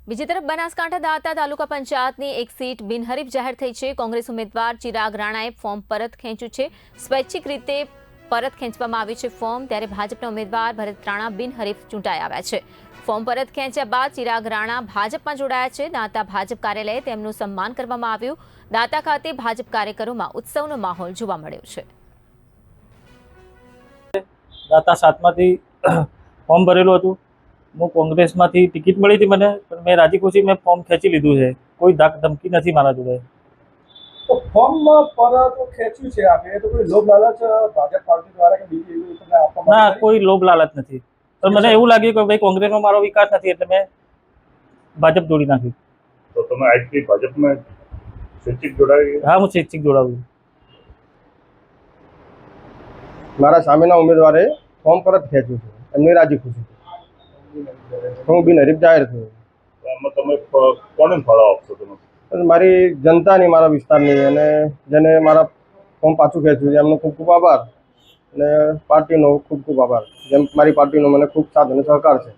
બીજી તરફ બનાસકાંઠા દાતા તાલુકા પંચાયતની એક સીટ બિનહરીફ જાહેર થઈ છે। કોંગ્રેસ ઉમેદવાર ચિરાગ રાણાએ ફોર્મ પરત ખેંચ્યું છે। સ્વૈચ્છિક રીતે પરત ખેંચવામાં આવ્યું છે ફોર્મ, ત્યારે ભાજપના ઉમેદવાર ભરત રાણા બિનહરીફ ચૂંટાઈ આવ્યા છે। ફોર્મ પરત ખેંચ્યા બાદ ચિરાગ રાણા ભાજપમાં જોડાયા છે। દાતા ભાજપ કાર્યાલયે તેમનું સન્માન કરવામાં આવ્યું। દાતા ખાતે ભાજપ કાર્યકરોમાં ઉત્સવનો માહોલ જોવા મળ્યો છે। દાતા સાતમાંથી ફોર્મ ભરેલું હતું। હું કોંગ્રેસમાંથી ટિકિટ મળી હતી મને, પણ મેં રાજી ખુશી મેં ફોર્મ ખેંચી લીધું છે। કોઈ ધાક ધમકી નથી મારા જોડે। તો ફોર્મ પરત ખેંચ્યું છે આપે તો કોઈ લોભ લાલચ ભાજપ પાર્ટી દ્વારા કે બીજી એવી તમને આપવામાં ના, કોઈ લોભ લાલચ નથી। પણ મને એવું લાગ્યું કે ભાઈ કોંગ્રેસમાં મારો વિકાસ નથી, એટલે મેં ભાજપ જોડી નાખ્યું। તો તમે આજથી ભાજપમાં સ્વૈચ્છિક જોડાઈ? હા, હું સ્વૈચ્છિક જોડાવું। મારા સામેના ઉમેદવારે ફોર્મ પરત ખેંચ્યું છે, એમની રાજી ખુશી હું બિનહરીફ જાહેર થયો। એમાં તમે કોને ફાળો આપશો? તમે મારી જનતાની, મારા વિસ્તારની, અને જેને મારા ફોર્મ પાછું ખેંચ્યું છે એમનો ખૂબ ખૂબ આભાર, અને પાર્ટીનો ખૂબ ખૂબ આભાર, જેમ મારી પાર્ટીનો મને ખૂબ સાથ અને સહકાર છે।